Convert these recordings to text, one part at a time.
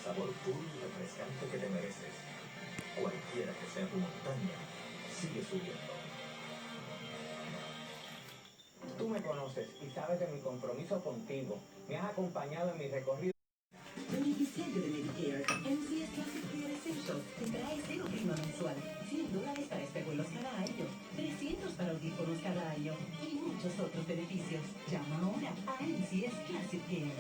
sabor puro y refrescante que te mereces. Cualquiera que sea tu montaña, sigue subiendo. Tú me conoces y sabes de mi compromiso contigo. Me has acompañado en mi recorrido. Beneficiario de Medicare, MCS Classic Care Essentials te trae 0 prima mensual, $100 para espejuelos cada año, 300 para audífonos cada año y muchos otros beneficios. Llama ahora a MCS Classic Care.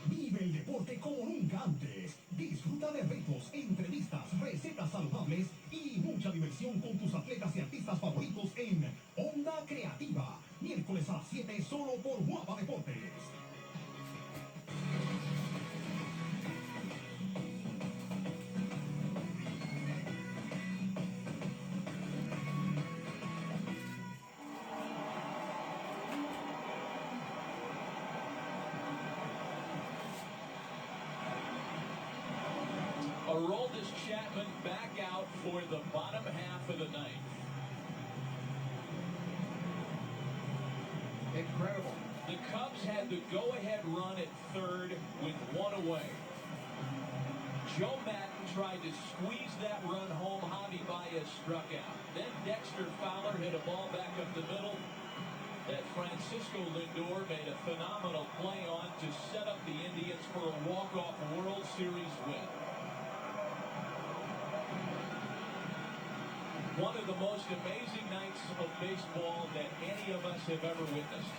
Vive el deporte como nunca antes. Disfruta de retos, entrevistas, recetas saludables y mucha diversión con tus atletas y artistas favoritos en Onda Creativa. Miércoles a las 7 solo por Guapa Deportes. Aroldis Chapman back out for the bottom half of the ninth. Incredible. The Cubs had the go-ahead run at third with one away. Joe Madden tried to squeeze that run home. Javi Baez struck out. Then Dexter Fowler hit a ball back up the middle that Francisco Lindor made a phenomenal play on to set up the Indians for a walk-off World Series win. One of the most amazing nights of baseball that any of us have ever witnessed.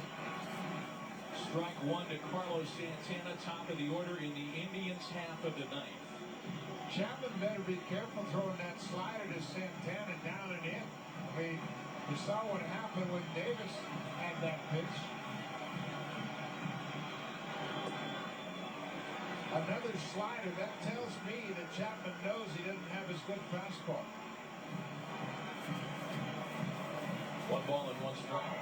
Strike one to Carlos Santana, top of the order in the Indians' half of the ninth. Chapman better be careful throwing that slider to Santana down and in. I mean, you saw what happened when Davis had that pitch. Another slider, that tells me that Chapman knows he doesn't have his good fastball. One ball and one strike.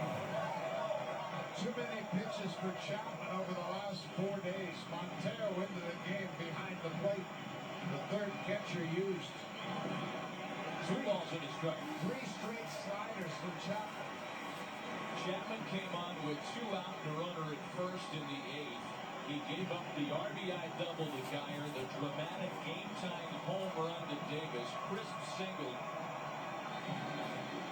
Too many pitches for Chapman over the last 4 days. Montero into the game behind the plate. The third catcher used. 2 balls and a strike. 3 straight sliders for Chapman. Chapman came on with 2 out and a runner at first in the 8th. He gave up the RBI double to Geyer, the dramatic game-tying home run to Davis, crisp single.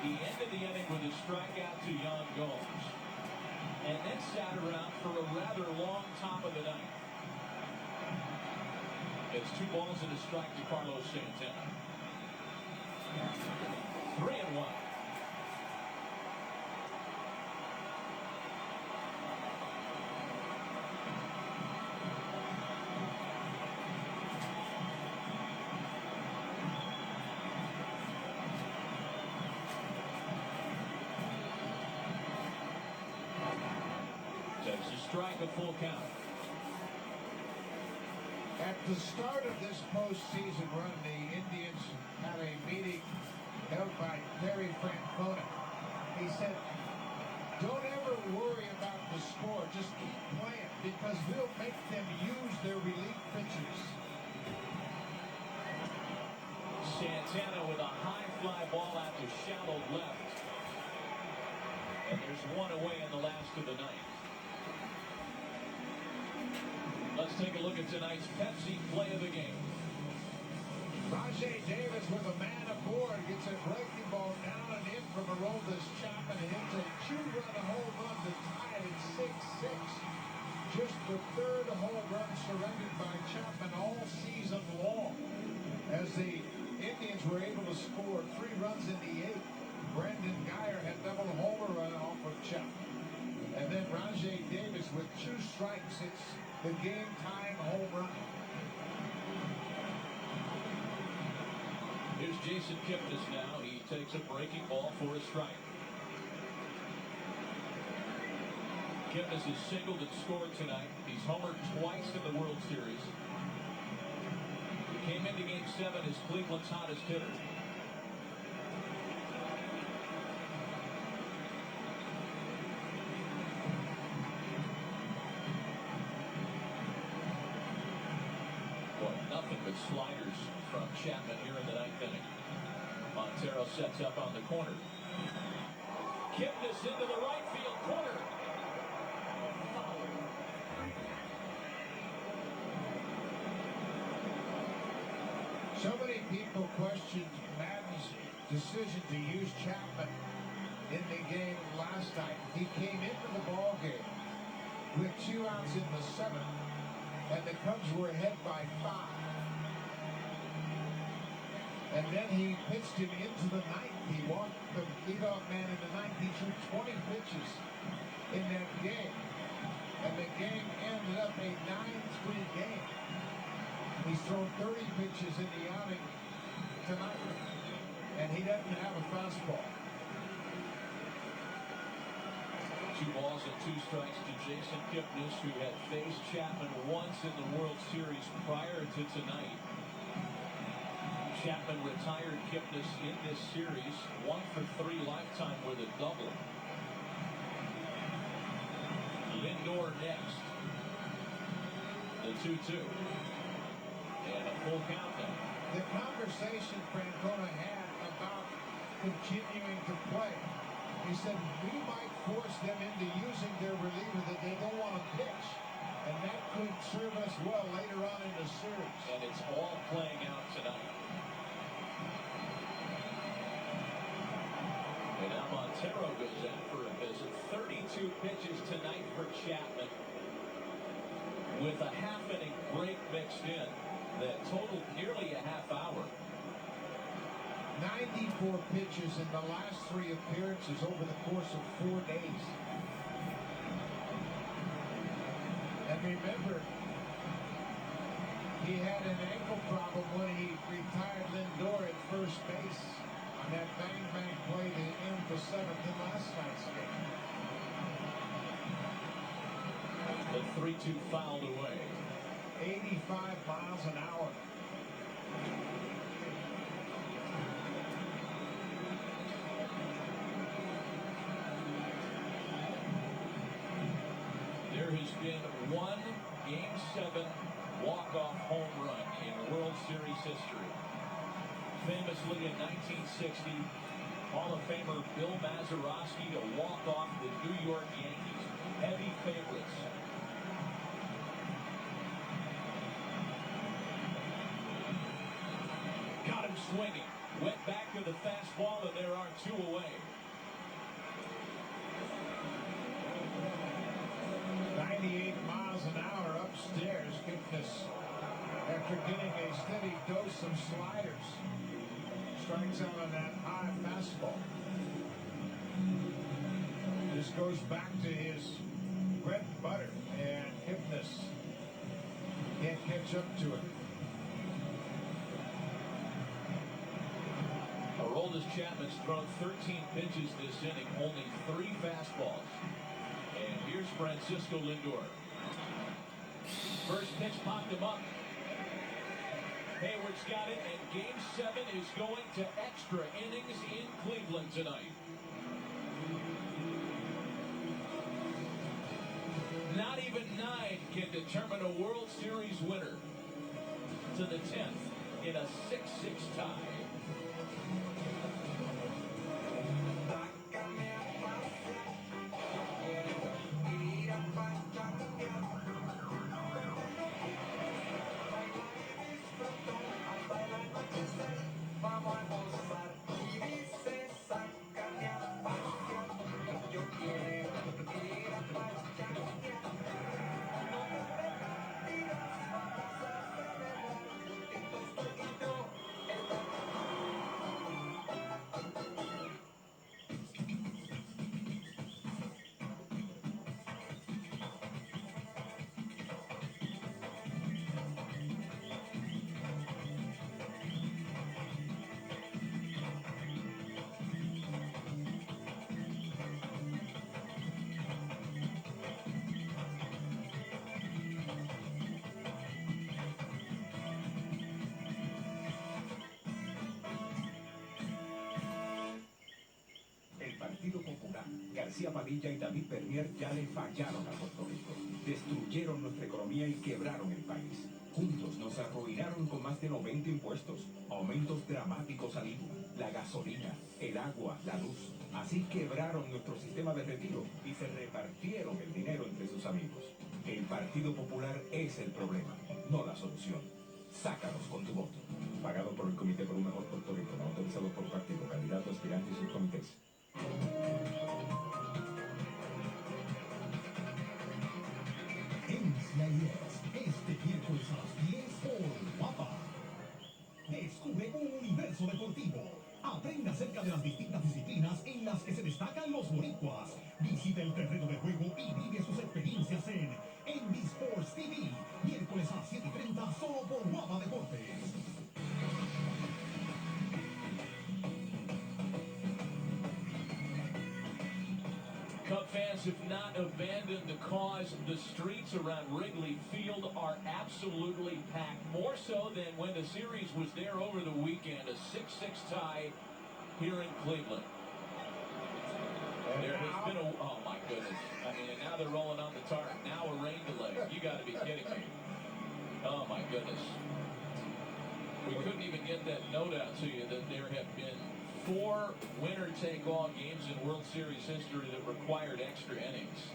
He ended the inning with a strikeout to Yan Gomes, and then sat around for a rather long top of the ninth. It's 2 balls and a strike to Carlos Santana. 3-1. Takes a strike, a full count. At the start of this postseason run, the Indians had a meeting held by Terry Francona. He said, don't ever worry about the score, just keep playing because we'll make them use their relief pitchers. Santana with a high fly ball out to shallow left. And there's 1 away in the last of the ninth. Let's take a look at tonight's Pepsi play of the game. Rajai Davis with a man aboard gets a breaking ball down and in from Aroldis Chapman and hits a 2-run home run to tie it at 6-6. Just the 3rd home run surrendered by Chapman all season long. As the Indians were able to score 3 runs in the 8th, Brandon Geyer had double homer run off of Chapman. And then Rajai Davis with 2 strikes hits the game-tying home run. Here's Jason Kipnis now. He takes a breaking ball for a strike. Kipnis has singled and scored tonight. He's homered twice in the World Series. He came into Game 7 as Cleveland's hottest hitter. with sliders from Chapman here in the ninth inning. Montero sets up on the corner. Kipnis into the right field corner. Foul. So many people questioned Madden's decision to use Chapman in the game last night. He came into the ball game with 2 outs in the 7th, and the Cubs were ahead by 5. And then he pitched him into the 9th. He walked the leadoff man in the 9th. He threw 20 pitches in that game, and the game ended up a 9-3 game. He's thrown 30 pitches in the outing tonight, and he doesn't have a fastball. 2 balls and 2 strikes to Jason Kipnis, who had faced Chapman once in the World Series prior to tonight. Chapman retired Kipnis in this series, 1 for 3 lifetime with a double. Lindor next. The 2-2. And a full count now. The conversation Francona had about continuing to play, he said, we might force them into using their reliever that they don't want to pitch. And that could serve us well later on in the series. And it's all playing out tonight. And now Montero goes in for a visit. 32 pitches tonight for Chapman, with a half-inning break mixed in that totaled nearly a half hour. 94 pitches in the last 3 appearances over the course of 4 days. And remember, he had an ankle problem when he retired Lindor at first base on that bang-bang play to end the 7th in last night's game. The 3-2 fouled away. 85 miles an hour. There has been one Game 7 walk-off home run in World Series history. Famously in 1960, Hall of Famer Bill Mazeroski to walk off the New York Yankees, heavy favorites. Got him swinging. Went back to the fastball, and there are 2 away. 98 miles an hour upstairs. Kipnis, after getting a steady dose of sliders, strikes out on that high fastball. This goes back to his bread and butter, and Kipnis can't catch up to it. Aroldis Chapman's thrown 13 pitches this inning, only 3 fastballs. And here's Francisco Lindor. First pitch popped him up. Hayward's got it, and Game 7 is going to extra innings in Cleveland tonight. Not even 9 can determine a World Series winner. To the 10th in a 6-6 tie. Partido Popular, García Padilla y David Bernier ya le fallaron a Puerto Rico. destruyeron nuestra economía y quebraron el país. Juntos nos arruinaron con más de 90 impuestos, aumentos dramáticos al IVA, la gasolina, el agua, la luz. Así quebraron nuestro sistema de retiro y se repartieron el dinero entre sus amigos. El Partido Popular es el problema, no la solución. Sácanos con tu voto. Pagado por el Comité por un Mejor Puerto Rico, no autorizado por partido, candidato, aspirante y sus comités. Este miércoles a las 10 por Guapa. Descubre un universo deportivo. Aprenda acerca de las distintas disciplinas en las que se destacan los boricuas. Visita el terreno de juego y vive sus experiencias en Sports TV. Miércoles a las 7:30 solo por Guapa Deportes. Cub fans have not abandoned the cause. The streets around Wrigley Field are absolutely packed, more so than when the series was there over the weekend, a 6-6 tie here in Cleveland. There has been oh my goodness. I mean, and now they're rolling on the tarp. Now a rain delay. You got to be kidding me. Oh my goodness. We couldn't even get that note out to you that there have been 4 winner-take-all games in World Series history that required extra innings.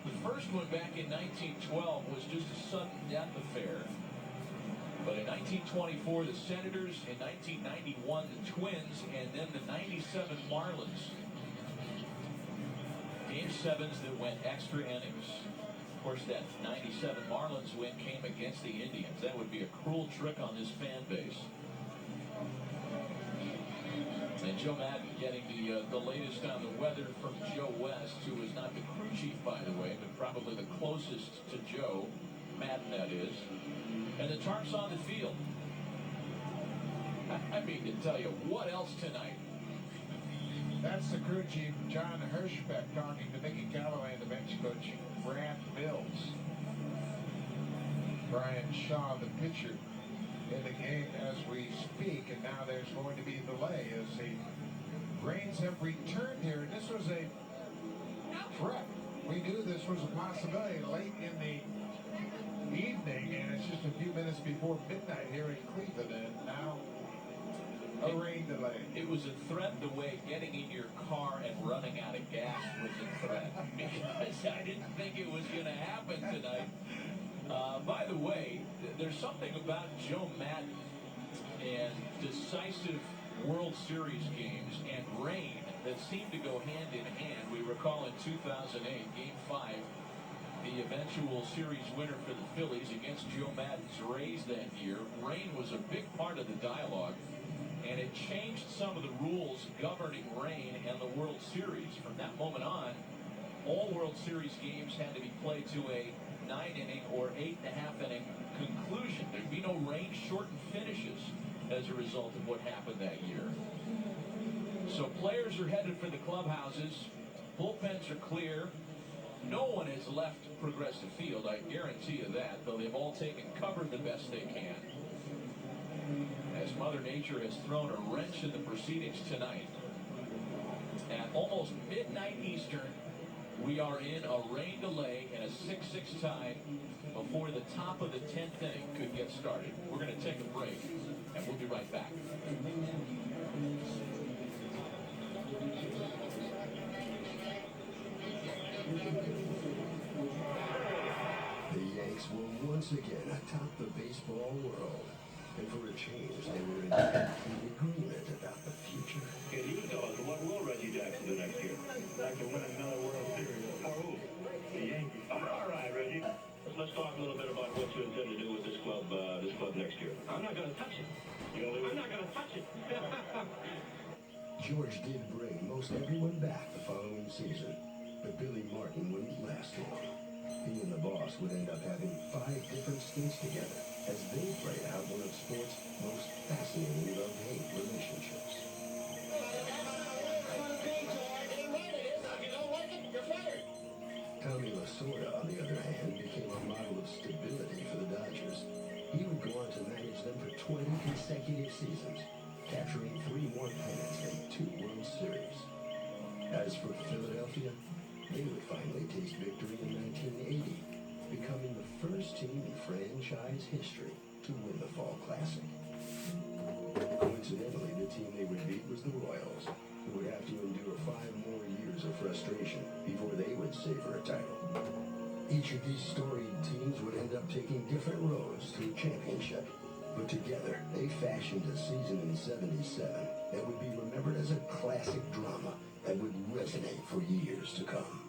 The first one back in 1912 was just a sudden death affair. But in 1924, the Senators, in 1991, the Twins, and then the 97 Marlins. Game 7s that went extra innings. Of course, that 97 Marlins win came against the Indians. That would be a cruel trick on this fan base. And Joe Madden getting the latest on the weather from Joe West, who is not the crew chief, by the way, but probably the closest to Joe Madden, that is. And the tarp's on the field. I mean, to tell you, what else tonight? That's the crew chief, John Hirschbeck, talking to Mickey Callaway and the bench coach, Brad Mills. Brian Shaw, the pitcher, in the game as we speak, and now there's going to be a delay as the rains have returned here. And this was a threat. We knew this was a possibility late in the evening, and it's just a few minutes before midnight here in Cleveland, and now a rain delay. It was a threat the way getting in your car and running out of gas was a threat, because I didn't think it was going to happen tonight. By the way, there's something about Joe Madden and decisive World Series games and rain that seem to go hand in hand. We recall in 2008, Game 5, the eventual series winner for the Phillies against Joe Madden's Rays that year. Rain was a big part of the dialogue, and it changed some of the rules governing rain and the World Series. From that moment on, all World Series games had to be played to a 9-inning or 8.5-inning conclusion. There'd be no rain shortened finishes as a result of what happened that year. So players are headed for the clubhouses. Bullpens are clear. No one has left Progressive Field, I guarantee you that, though they've all taken cover the best they can. As Mother Nature has thrown a wrench in the proceedings tonight. At almost midnight Eastern, we are in a rain delay and a 6-6 tie before the top of the 10th inning could get started. We're going to take a break, and we'll be right back. The Yanks were once again atop the baseball world. And for a change, they were in complete agreement about the future. Yeah, you tell us, what will Reggie Jackson do next year? Like to win another World Series. For who? The Yankees. All right, Reggie. Let's talk a little bit about what you intend to do with this club next year. I'm not going to touch it. I'm not going to touch it. George did bring most everyone back the following season, but Billy Martin wouldn't last long. He and the boss would end up having 5 different stints together as they played out one of sports' most fascinating love-hate relationships. Tommy Lasorda, on the other hand, became a model of stability for the Dodgers. He would go on to manage them for 20 consecutive seasons, capturing 3 more pennants and 2 World Series. As for Philadelphia, they would finally taste victory in 1980. becoming the first team in franchise history to win the Fall Classic. Coincidentally, the team they would beat was the Royals, who would have to endure 5 more years of frustration before they would savor a title. Each of these storied teams would end up taking different roads to a championship, but together they fashioned a season in '77 that would be remembered as a classic drama that would resonate for years to come.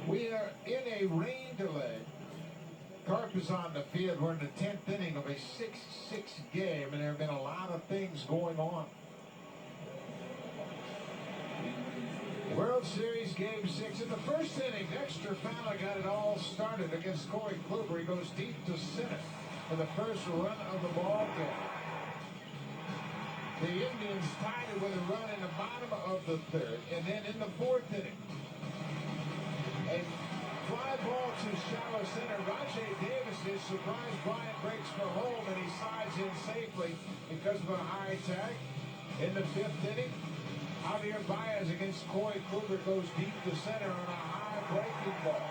We are in a rain delay. Carp is on the field. We're in the 10th inning of a 6-6 game, and there have been a lot of things going on. World Series Game 6. In the first inning, Dexter Fowler got it all started against Corey Kluber. He goes deep to center for the first run of the ball game. The Indians tied it with a run in the bottom of the third, and then in the 4th inning, a fly ball to shallow center. Rajay Davis is surprised. Bryant breaks for home, and he slides in safely because of a high tag. In the 5th inning, Javier Baez against Corey Kluber goes deep to center on a high breaking ball.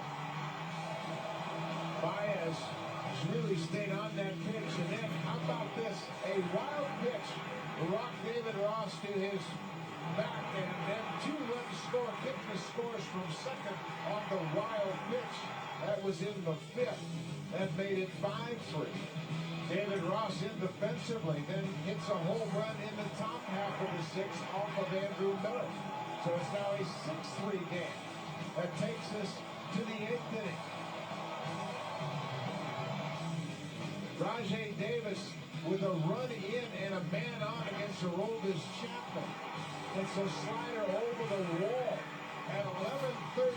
Baez has really stayed on that pitch. And then, how about this? A wild pitch. Rock David Ross to his back, and then 2-run score. Kipnis scores from second on the wild pitch. That was in the 5th. That made it 5-3. David Ross in defensively, then hits a home run in the top half of the 6th off of Andrew Miller. So it's now a 6-3 game. That takes us to the 8th inning. Rajay Davis with a run in and a man on against Aroldis Chapman. It's a slider over the wall at 11-13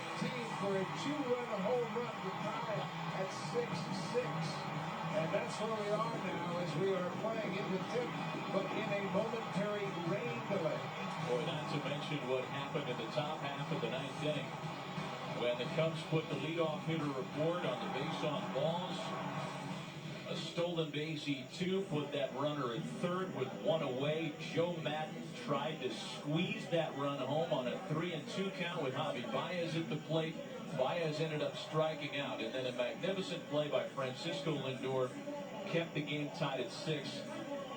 for a 2-run home run to tie at 6-6. And that's where we are now as we are playing in the 10th, but in a momentary rain delay. Boy, not to mention what happened in the top half of the 9th inning when the Cubs put the leadoff hitter aboard on the base on balls. A stolen base, E2 put that runner at third with 1 away. Joe Madden tried to squeeze that run home on a 3-2 count with Javi Baez at the plate. Baez ended up striking out, and then a magnificent play by Francisco Lindor kept the game tied at 6.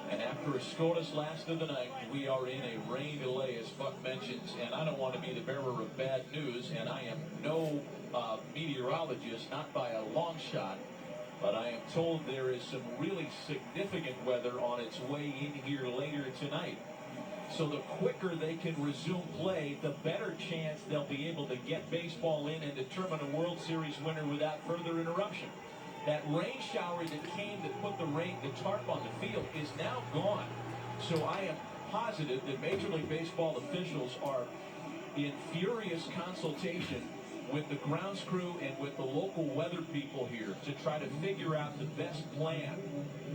And after a scoreless last of the night, we are in a rain delay, as Buck mentions. And I don't want to be the bearer of bad news, and I am no meteorologist, not by a long shot. But I am told there is some really significant weather on its way in here later tonight. So the quicker they can resume play, the better chance they'll be able to get baseball in and determine a World Series winner without further interruption. That rain shower that came that put the tarp on the field is now gone. So I am positive that Major League Baseball officials are in furious consultation with the grounds crew and with the local weather people here to try to figure out the best plan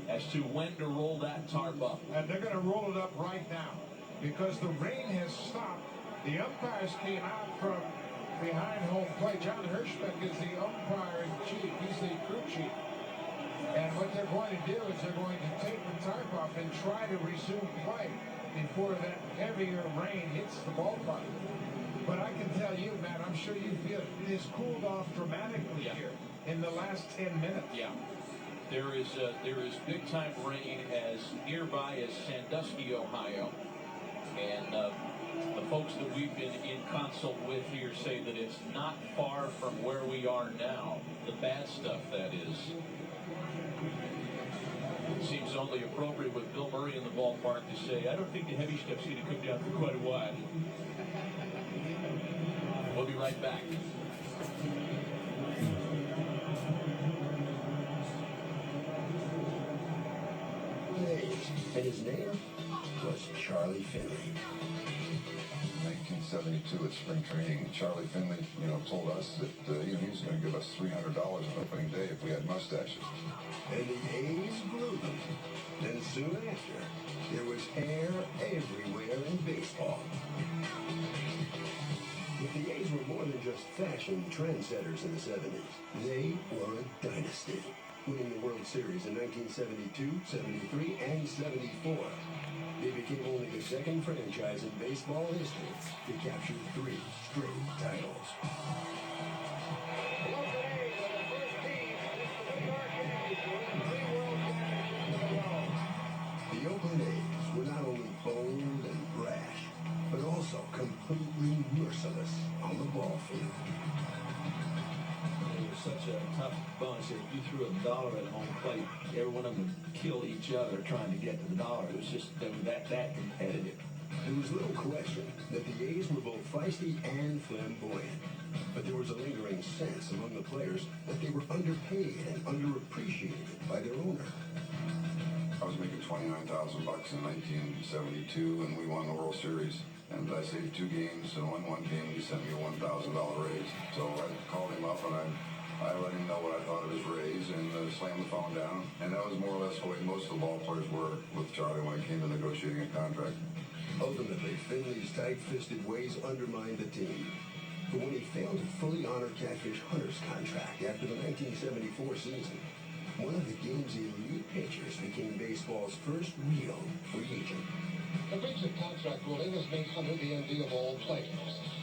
as to when to roll that tarp up. And they're going to roll it up right now because the rain has stopped. The umpires came out from behind home plate. John Hirschbeck is the umpire-in-chief. He's the crew chief. And what they're going to do is they're going to take the tarp off and try to resume play before that heavier rain hits the ballpark. But I can tell you, Matt, I'm sure you feel it. It has cooled off dramatically here in the last 10 minutes. Yeah. There is big-time rain as nearby as Sandusky, Ohio. And the folks that we've been in consult with here say that it's not far from where we are now. The bad stuff, that is. It seems only appropriate with Bill Murray in the ballpark to say, I don't think the heavy stuff's going to come down for quite a while. We'll be right back. And his name was Charlie Finley. 1972 at spring training. Charlie Finley, told us that he was going to give us $300 on opening day if we had mustaches. And the A's blew them. Then soon after, there was hair everywhere in baseball. But the A's were more than just fashion trendsetters in the 70s. They were a dynasty, winning the World Series in 1972, 73, and 74. They became only the second franchise in baseball history to capture 3 straight titles. The Oakland A's were not only bold and brash, but also completely merciless on the ball field. They were such a tough bunch that if you threw $1 at home plate, every one of them would kill each other trying to get to the dollar. It was just they were that competitive. There was little question that the A's were both feisty and flamboyant. But there was a lingering sense among the players that they were underpaid and underappreciated by their owner. I was making $29,000 in 1972, and we won the World Series. And I saved 2 games and won 1 game. He sent me a $1,000 raise. So I called him up and I let him know what I thought of his raise and slammed the phone down. And that was more or less the way most of the ball players were with Charlie when it came to negotiating a contract. Ultimately, Finley's tight-fisted ways undermined the team. But when he failed to fully honor Catfish Hunter's contract after the 1974 season, one of the game's elite pitchers became baseball's first real free agent. The breach of contract ruling has made Hunter the envy of all players.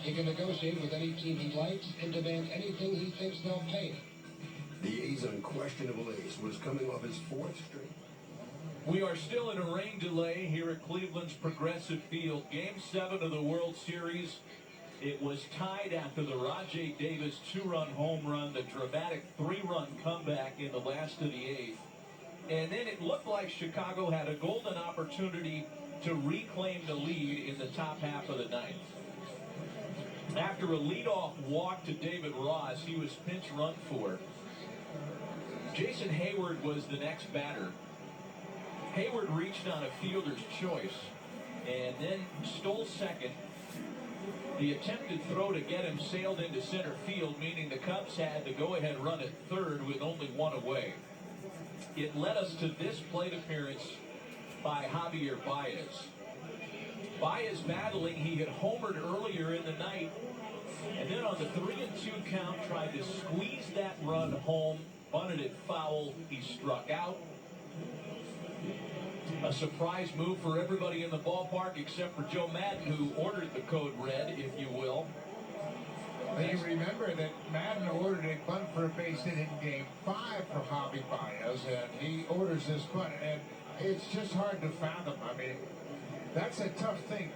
He can negotiate with any team he likes and demand anything he thinks they'll pay him. The A's unquestionable ace was coming off his 4th straight. We are still in a rain delay here at Cleveland's Progressive Field. Game 7 of the World Series. It was tied after the Rajay Davis 2-run home run, the dramatic 3-run comeback in the last of the 8th. And then it looked like Chicago had a golden opportunity to reclaim the lead in the top half of the 9th. After a leadoff walk to David Ross, he was pinch run for. Jason Hayward was the next batter. Hayward reached on a fielder's choice and then stole second. The attempted throw to get him sailed into center field, meaning the Cubs had the go-ahead run at third with only 1 away. It led us to this plate appearance by Javier Baez. Baez battling, he had homered earlier in the night, and then on the 3-2 count tried to squeeze that run home, bunted it foul, he struck out. A surprise move for everybody in the ballpark except for Joe Madden, who ordered the code red, if you will. You remember that Madden ordered a bunt for a base hit in Game 5 for Javi Baez, and he orders this bunt, and it's just hard to fathom. I mean, that's a tough thing.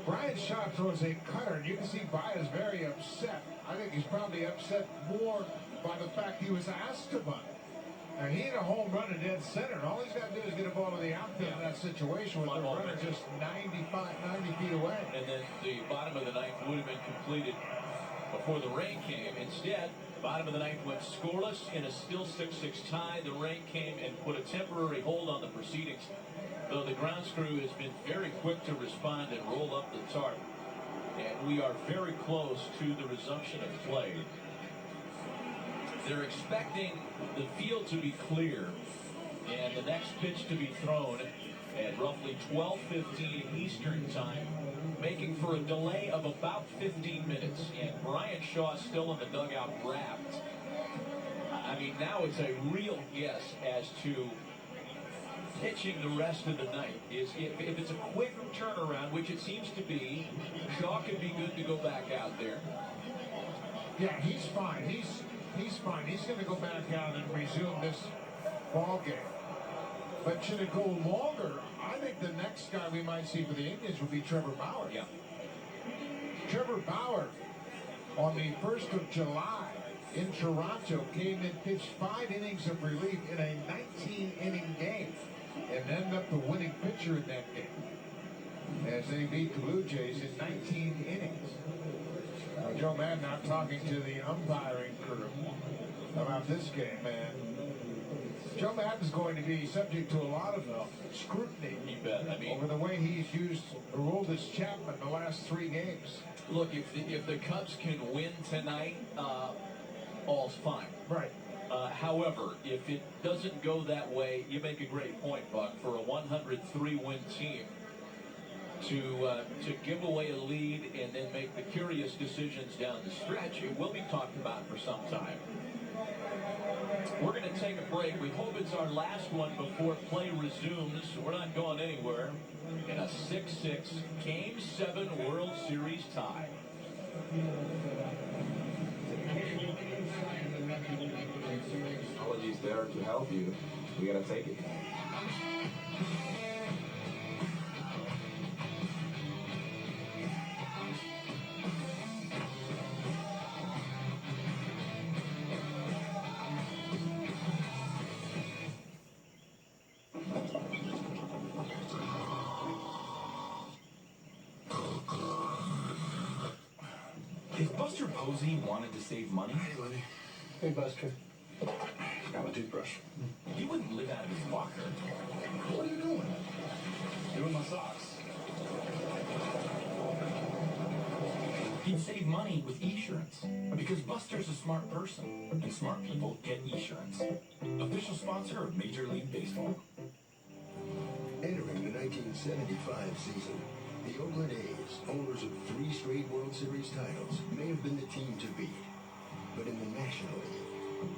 Brian Shaw throws a cutter, and you can see Baez very upset. I think he's probably upset more by the fact he was asked to bunt. And he hit a home run in dead center, and all he's got to do is get a ball to the outfield in that situation with the runner just 90 feet away. And then the bottom of the 9th would have been completed before the rain came. Instead, bottom of the 9th went scoreless in a still 6-6 tie. The rain came and put a temporary hold on the proceedings, though the grounds crew has been very quick to respond and roll up the tarp. And we are very close to the resumption of play. They're expecting the field to be clear and the next pitch to be thrown at roughly 12:15 Eastern time, making for a delay of about 15 minutes. And Brian Shaw still in the dugout wrapped. I mean, now it's a real guess as to pitching the rest of the night. If it's a quick turnaround, which it seems to be, Shaw could be good to go back out there. Yeah, he's fine. He's fine. He's going to go back out and resume this ball game. But should it go longer, I think the next guy we might see for the Indians would be Trevor Bauer. Yeah. Trevor Bauer, on the 1st of July in Toronto, came in, pitched 5 innings of relief in a 19-inning game, and ended up the winning pitcher in that game, as they beat the Blue Jays in 19 innings. Joe Madden now talking to the umpiring crew about this game, and Joe Madden's going to be subject to a lot of scrutiny. You bet. I mean, over the way he's used Aroldis Chapman the last 3 games. Look, if the Cubs can win tonight, all's fine. Right. However, if it doesn't go that way, you make a great point, Buck, for a 103-win team to give away a lead and then make the curious decisions down the stretch, it will be talked about for some time. We're going to take a break. We hope it's our last one before play resumes. We're not going anywhere in a 6-6 Game 7 World Series tie. Technology's there to help you. We gotta take it. If Buster Posey wanted to save money, Hey, Lenny. Hey, Buster. Got my toothbrush. he wouldn't live out of his locker. What are you doing? Doing my socks. He'd save money with Esurance. Because Buster's a smart person, and smart people get Esurance. Official sponsor of Major League Baseball. Entering the 1975 season, the Oakland A's, owners of 3 straight World Series titles, may have been the team to beat. But in the National League,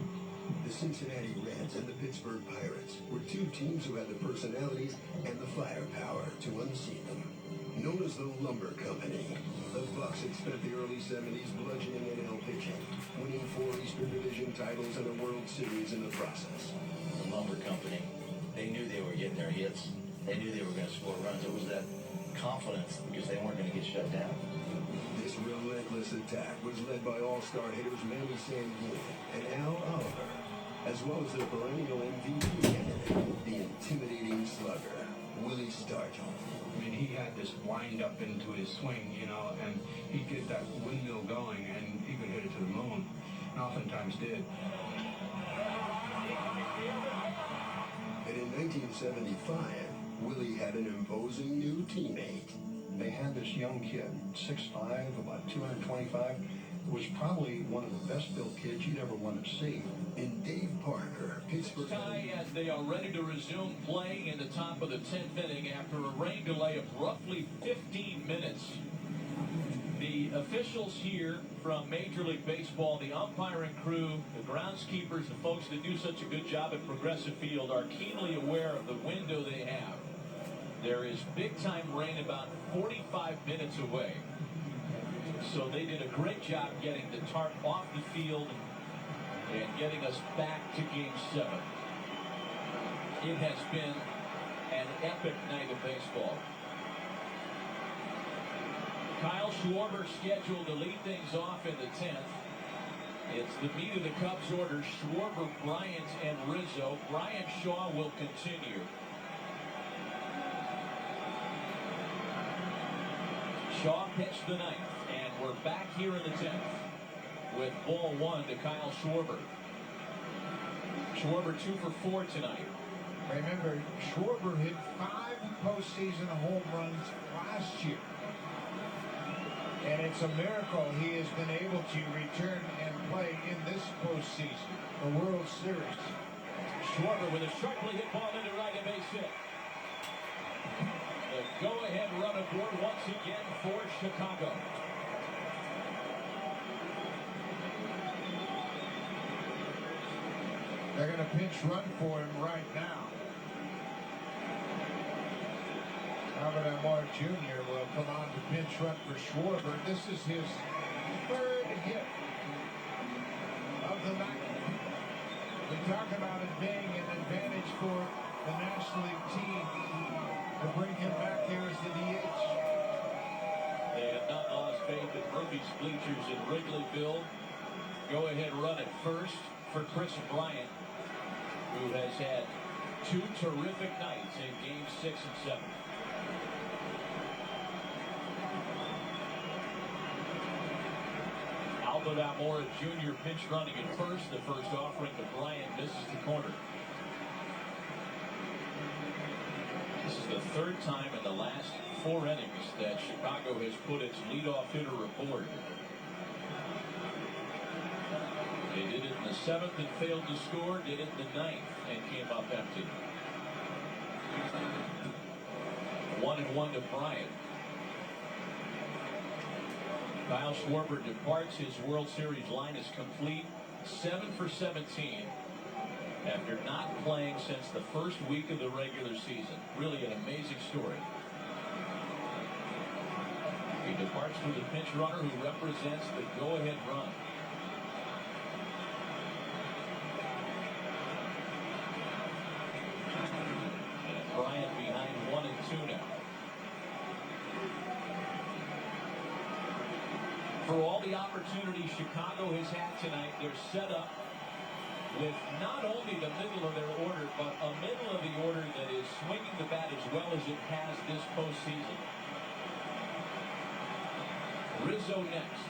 the Cincinnati Reds and the Pittsburgh Pirates were 2 teams who had the personalities and the firepower to unseat them. Known as the Lumber Company, the Bucks had spent the early 70s bludgeoning NL pitching, winning 4 Eastern Division titles and a World Series in the process. The Lumber Company, they knew they were getting their hits. They knew they were going to score runs. It was that confidence because they weren't going to get shut down. This relentless attack was led by all-star hitters Manny Sanguine and Al Oliver, as well as their perennial MVP candidate, the intimidating slugger, Willie Stargell. I mean, he had this wind up into his swing, you know, and he'd get that windmill going, and he could hit it to the moon, and oftentimes did. And in 1975, Willie had an imposing new teammate. They had this young kid, 6'5", about 225, who was probably one of the best-built kids you'd ever want to see. In Dave Parker, Pittsburgh. Tie as they are ready to resume play in the top of the 10th inning after a rain delay of roughly 15 minutes. The officials here from Major League Baseball, the umpiring crew, the groundskeepers, the folks that do such a good job at Progressive Field are keenly aware of the window they have. There is big-time rain about 45 minutes away. So they did a great job getting the tarp off the field and getting us back to Game 7. It has been an epic night of baseball. Kyle Schwarber scheduled to lead things off in the 10th. It's the meat of the Cubs order: Schwarber, Bryant, and Rizzo. Bryant Shaw will continue. Shaw pitched the 9th, and we're back here in the 10th with ball 1 to Kyle Schwarber. Schwarber 2 for 4 tonight. Remember, Schwarber hit 5 postseason home runs last year. And it's a miracle he has been able to return and play in this postseason, the World Series. Schwarber with a sharply hit ball into right, a base hit. The go-ahead run aboard once again for Chicago. They're going to pinch run for him right now. Albert Amor Jr. will come on to pinch run for Schwarber. This is his 3rd hit of the night. We talk about it being an advantage for the National League team to bring him back here as the DH. They have not lost faith in Murphy's bleachers in Wrigleyville. Go ahead run at first for Chris Bryant, who has had 2 terrific nights in games 6 and 7. Albert Almora Jr. pinch running at first. The first offering to Bryant misses the corner. This is the third time in the last 4 innings that Chicago has put its leadoff hitter aboard. They did it in the 7th and failed to score, did it in the 9th and came up empty. 1-1 to Bryant. Kyle Schwarber departs. His World Series line is complete. 7 for 17 after not playing since the first week of the regular season. Really an amazing story. He departs with a pinch runner who represents the go-ahead run. And Bryant behind 1-2 now. For all the opportunities Chicago has had tonight, they're set up with not only the middle of their order, but a middle of the order that is swinging the bat as well as it has this postseason. Rizzo next.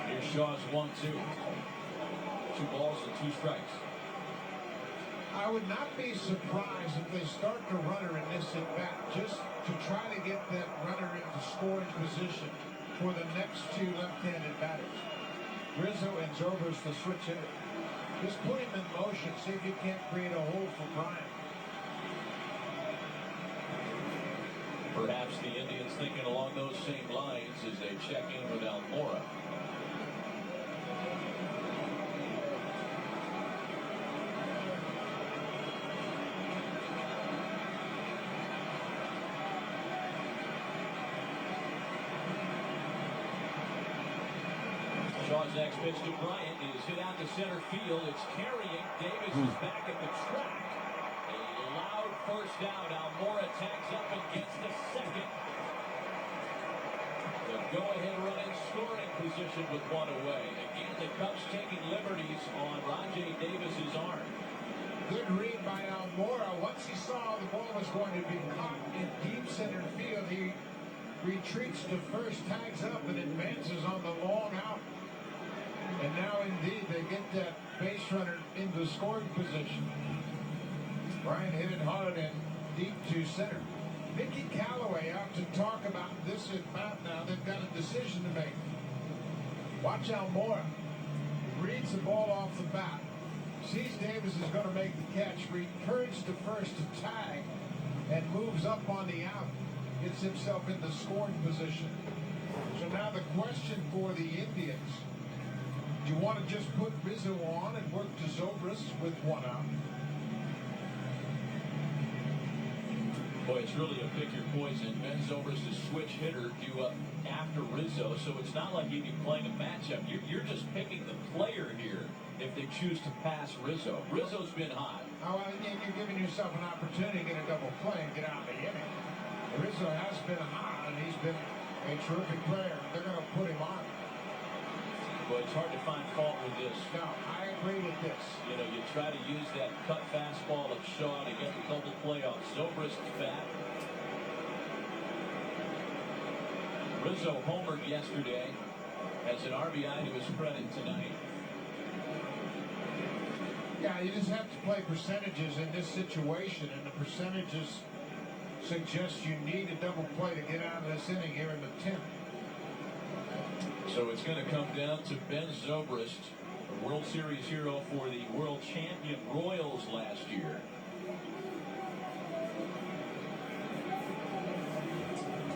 Here's Shaw's 1-2. 2 balls and 2 strikes. I would not be surprised if they start the runner in this at bat just to try to get that runner into scoring position for the next 2 left-handed batters. Rizzo and Zobrist the switch hitter. Just put him in motion, see if you can't create a hole for Bryant. Perhaps the Indians thinking along those same lines as they check in with Almora. Shaw's next pitch to Bryant is hit out to center field. It's carrying. Davis is back at the track. A loud first down. Almora tags up and gets the second. The go-ahead run in scoring position with 1 away. Again, the Cubs taking liberties on Rajai Davis's arm. Good read by Almora. Once he saw the ball was going to be caught in deep center field, he retreats to first, tags up, and advances on the long out. And now, indeed, they get that base runner into scoring position. Bryant hit it hard and deep to center. Mickey Callaway out to talk about this at bat now. They've got a decision to make. Watch Almora. Reads the ball off the bat. Sees Davis is going to make the catch. Returns to first to tag. And moves up on the out. Gets himself into scoring position. So now the question for the Indians. Do you want to just put Rizzo on and work to Zobrist with 1 out? Boy, it's really a pick your poison. Ben Zobrist is switch hitter due up after Rizzo, so it's not like you'd be playing a matchup. You're just picking the player here if they choose to pass Rizzo. Rizzo's been hot. Oh, well, you're giving yourself an opportunity to get a double play and get out of the inning. Rizzo has been hot, and he's been a terrific player. They're going to put him on. But it's hard to find fault with this. No, I agree with this. You know, you try to use that cut fastball of Shaw to get the double play off Zobrist's bat. Rizzo homered yesterday, has an RBI to his credit tonight. Yeah, you just have to play percentages in this situation, and the percentages suggest you need a double play to get out of this inning here in the 10th. So it's going to come down to Ben Zobrist, a World Series hero for the world champion Royals last year.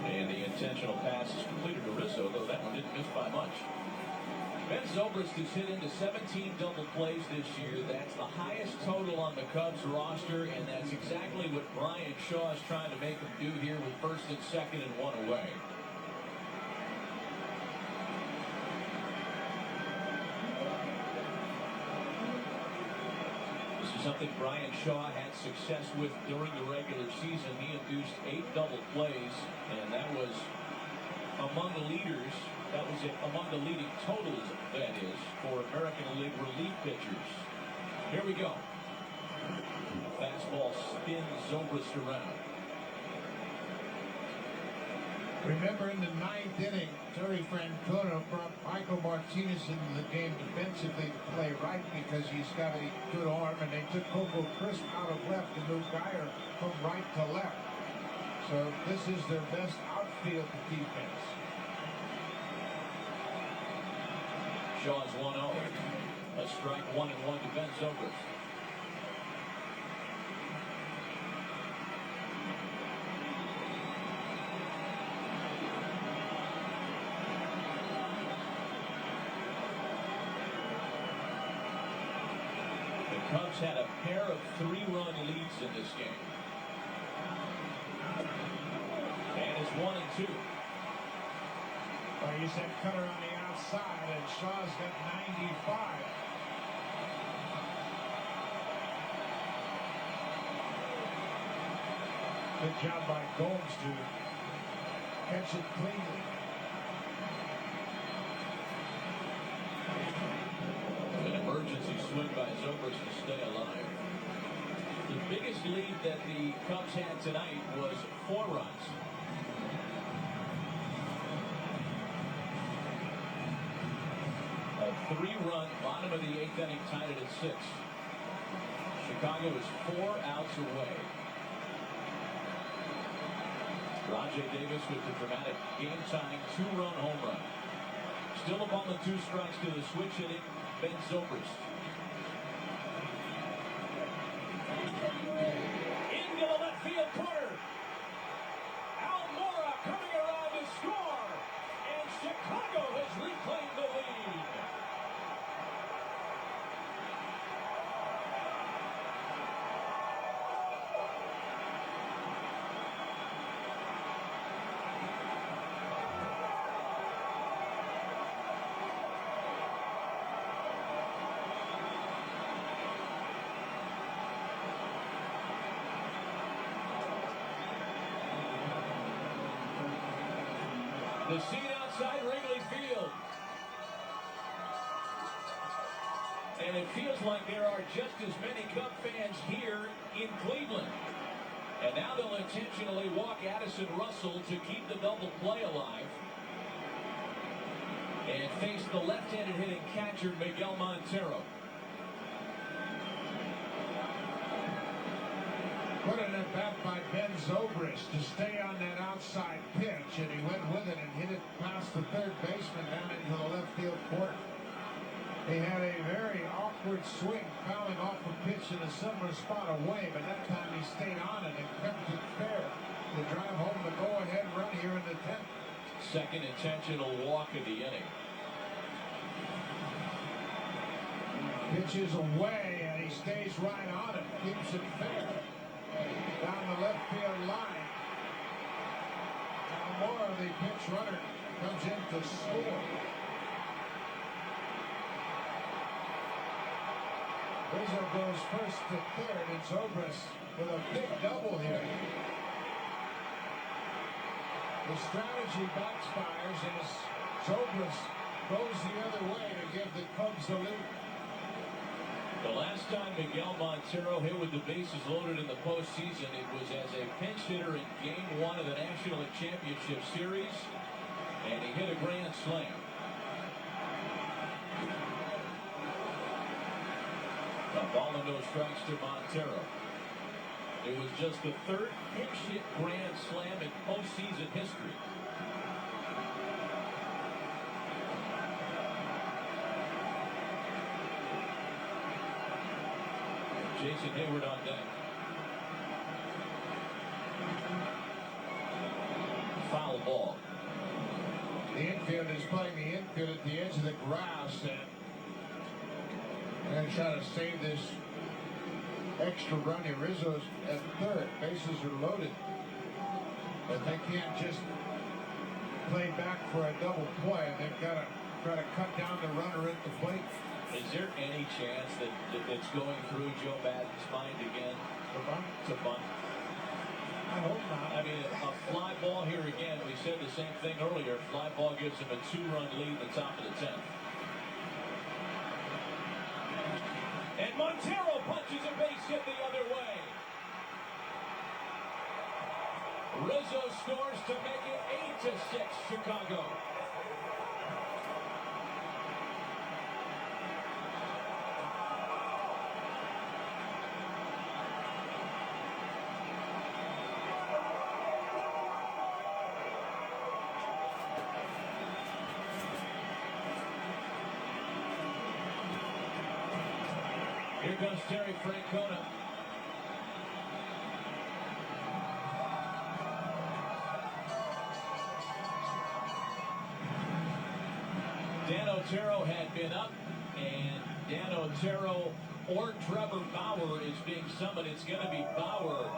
And the intentional pass is completed to Rizzo, though that one didn't miss by much. Ben Zobrist has hit into 17 double plays this year. That's the highest total on the Cubs roster, and that's exactly what Brian Shaw is trying to make him do here with first and second and 1 away. This is something Brian Shaw had success with during the regular season. He induced 8 double plays, and that was among the leaders. That was among the leading totals, that is, for American League relief pitchers. Here we go. Fastball spins Zobrist around. Remember in the ninth inning, Terry Francona brought Michael Martinez into the game defensively to play right because he's got a good arm, and they took Coco Crisp out of left and moved Geyer from right to left. So this is their best outfield defense. Shaw's 1-0. A strike 1-1 to Ben Zobrist. The Cubs had a pair of 3-run leads in this game. And it's 1-2. Well, you said Cutter on the outside, and Shaw's got 95. Good job by Gomes to catch it cleanly. An emergency swing by Zobrist to stay alive. The biggest lead that the Cubs had tonight was 4 runs. A 3-run bottom of the 8th inning tied it at 6. Chicago is 4 outs away. Rajay Davis with the dramatic game-tying 2-run home run. Still up on the 2 strikes to the switch hitting Ben Zobrist. Into the left field corner. Almora coming around to score. And Chicago has reclaimed the lead. The scene outside Wrigley Field. And it feels like there are just as many Cub fans here in Cleveland. And now they'll intentionally walk Addison Russell to keep the double play alive. And face the left-handed hitting catcher Miguel Montero. What an at-bat by Ben Zobrist to stay on that outside pitch, and he went with it and hit it past the third baseman down into the left field court. He had a very awkward swing, fouling off a pitch in a similar spot away, but that time he stayed on it and kept it fair to drive home the go-ahead run here in the 10th. Second intentional walk of the inning. Pitches away, and he stays right on it, keeps it fair. Down the left field line. Now more of the pinch runner comes in to score. Rizzo goes first to third, and Zobrist with a big double here. The strategy backfires as Zobrist goes the other way to give the Cubs the lead. The last time Miguel Montero hit with the bases loaded in the postseason, it was as a pinch hitter in Game 1 of the National League Championship Series, and he hit a grand slam. A ball and no strikes to Montero. It was just the 3rd pinch hit grand slam in postseason history. Jason Hayward on deck. Foul ball. The infield is playing the infield at the edge of the grass, and they're going to try to save this extra run here. Rizzo's at third. Bases are loaded. But they can't just play back for a double play. They've got to try to cut down the runner at the plate. Is there any chance that it's going through Joe Maddon's mind again to bunt? I hope not. I mean, a fly ball here again. We said the same thing earlier. Fly ball gives him a 2-run lead at the top of the 10th. And Montero punches a base hit the other way. Rizzo scores to make it 8-6 Chicago. Here comes Terry Francona. Dan Otero had been up, and Dan Otero or Trevor Bauer is being summoned. It's going to be Bauer.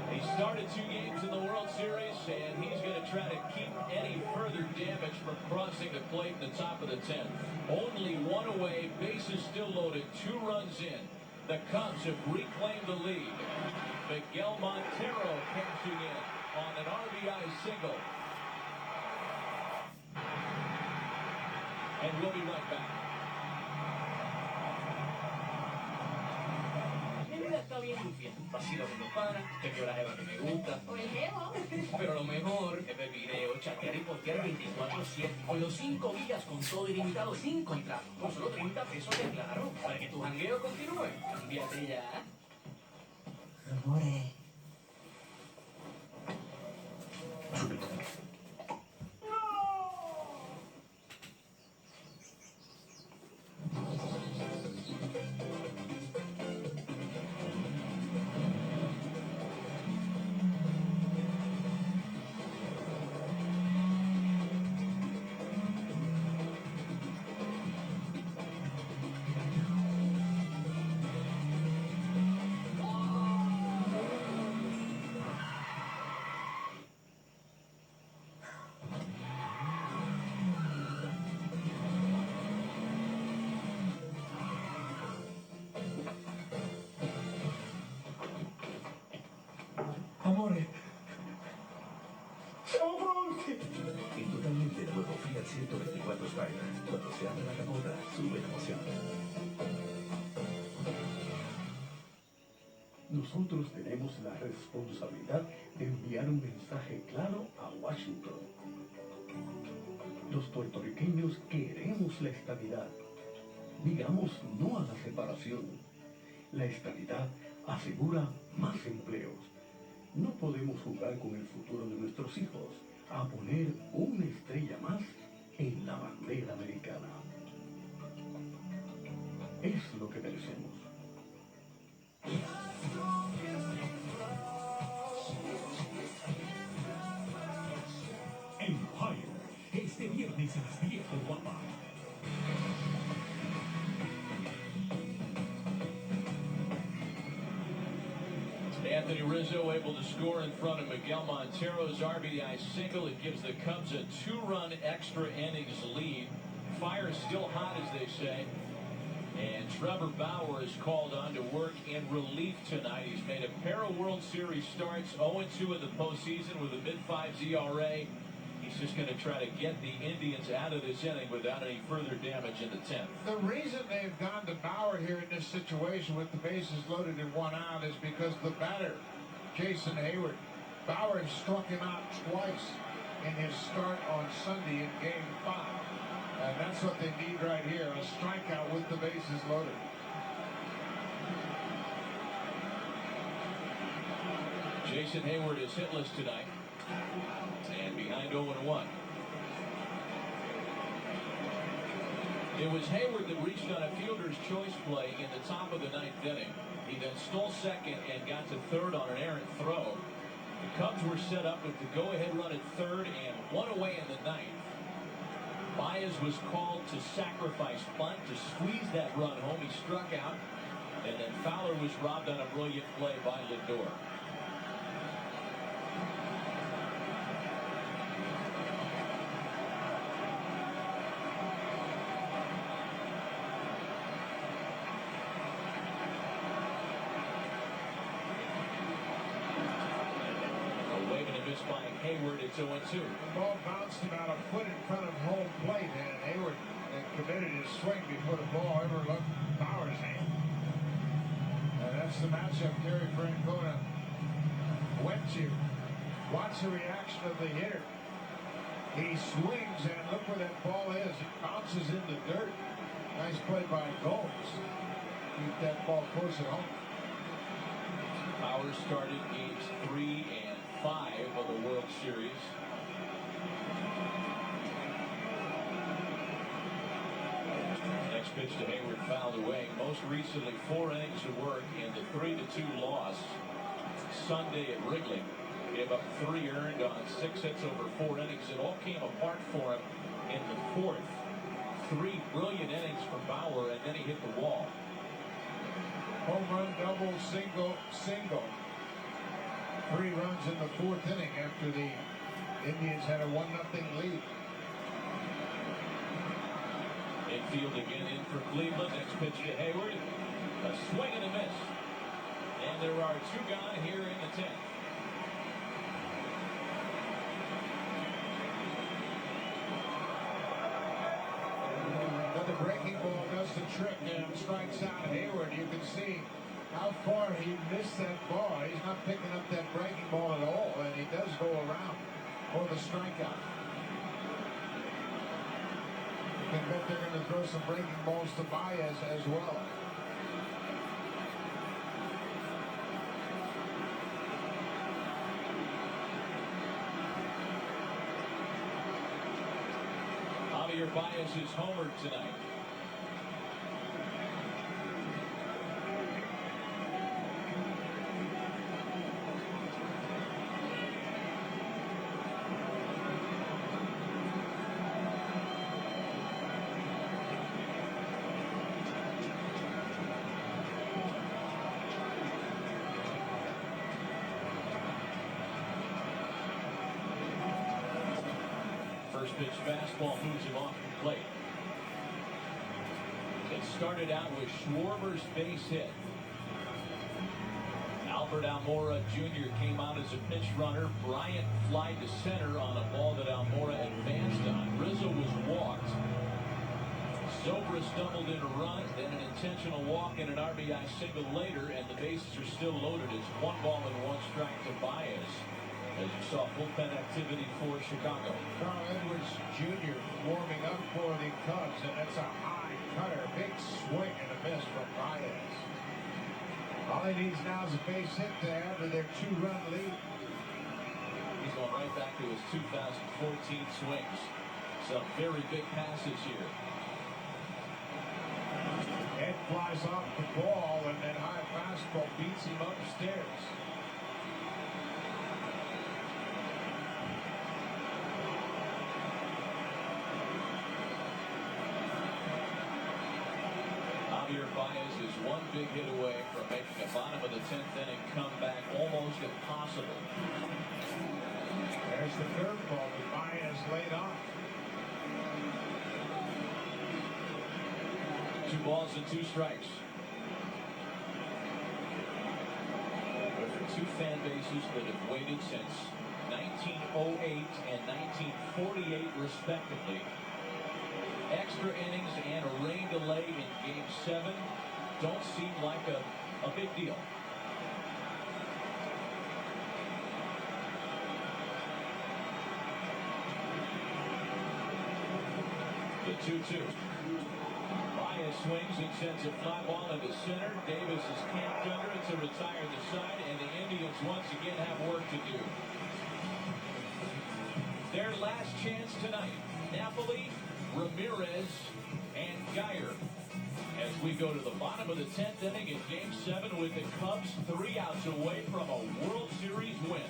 He started 2 games in the World Series, and he's going to try to keep any further damage from crossing the plate in the top of the 10th. Only 1 away, bases still loaded, 2 runs in. The Cubs have reclaimed the lead. Miguel Montero cashing in on an RBI single. And we'll be right back. Mi vida está bien difícil. Vacilo con los panas, chequeo la jeva que me gusta. O el jevo. Pero lo mejor es ver video, chatear y postear 24/7. Con los 5 días con todo ilimitado sin contrato. Por solo 30 pesos de Claro. Para que tu jangueo continúe. Cámbiate ya. Amore. Amore. El totalmente nuevo Fiat 124 Spider. Cuando se abre la capota, sube la emoción. Nosotros tenemos la responsabilidad de enviar un mensaje claro a Washington. Los puertorriqueños queremos la estabilidad. Digamos no a la separación. La estabilidad asegura más empleos. No podemos jugar con el futuro de nuestros hijos a poner una estrella más en la bandera americana. Es lo que merecemos. Empire, este viernes a las 10 por Guapa. Anthony Rizzo able to score in front of Miguel Montero's RBI single. It gives the Cubs a 2-run extra innings lead. Fire still hot, as they say. And Trevor Bauer is called on to work in relief tonight. He's made a pair of World Series starts, 0-2 in the postseason with a mid-5s ERA. He's just going to try to get the Indians out of this inning without any further damage in the 10th. The reason they've gone to Bauer here in this situation with the bases loaded and 1 out is because the batter, Jason Hayward, Bauer struck him out twice in his start on Sunday in Game 5. And that's what they need right here, a strikeout with the bases loaded. Jason Hayward is hitless tonight. And behind 0-1. It was Hayward that reached on a fielder's choice play in the top of the 9th inning. He then stole second and got to third on an errant throw. The Cubs were set up with the go-ahead run at third and 1 away in the 9th. Baez was called to sacrifice bunt to squeeze that run home. He struck out, and then Fowler was robbed on a brilliant play by Lindor. By Hayward, it's 0-2. The ball bounced about a foot in front of home plate, and Hayward committed his swing before the ball ever left Bauer's hand. And that's the matchup Terry Francona went happens here. Watch the reaction of the hitter. He swings, and look where that ball is. It bounces in the dirt. Nice play by Gomes. Keep that ball close at home. Power started games 3 and 5 of the World Series. Next pitch to Hayward, fouled away. Most recently, 4 innings of work in the 3-2 loss Sunday at Wrigley. Gave up 3 earned on 6 hits over 4 innings. It all came apart for him in the 4th. 3 brilliant innings from Bauer, and then he hit the wall. Home run, double, single, single. 3 runs in the 4th inning after the Indians had a 1-0 lead. Infield again in for Cleveland. Next pitch to Hayward. A swing and a miss. And there are 2 gone here in the 10th. Another breaking ball does the trick and strikes out Hayward. You can see how far he missed that ball. He's not picking up that breaking ball at all, and he does go around for the strikeout. You can bet they're going to throw some breaking balls to Baez as well. Javier Baez is homered tonight. First pitch fastball moves him off the plate. It started out with Schwarber's base hit. Albert Almora Jr. came out as a pinch runner. Bryant flied to center on a ball that Almora advanced on. Rizzo was walked. Zobra stumbled in a run, then an intentional walk and an RBI single later, and the bases are still loaded. It's 1 ball and 1 strike to Baez. As you saw, bullpen activity for Chicago. Carl Edwards Jr. warming up for the Cubs, and that's a high cutter. Big swing and a miss from Baez. All he needs now is a base hit to add to their 2-run lead. He's going right back to his 2014 swings. Some very big passes here. Head flies off the ball, and that high fastball beats him upstairs. Javier Baez is 1 big hit away from making a bottom of the 10th inning comeback almost impossible. There's the curveball that Baez laid off. 2 balls and 2 strikes. But for 2 fan bases that have waited since 1908 and 1948 respectively, extra innings and a rain delay in Game 7 don't seem like a big deal. The 2-2. Baez swings and sends a fly ball into center. Davis is camped under it to retire the side, and the Indians once again have work to do. Their last chance tonight. Napoli, Ramirez, and Geyer. As we go to the bottom of the 10th inning in Game 7 with the Cubs 3 outs away from a World Series win.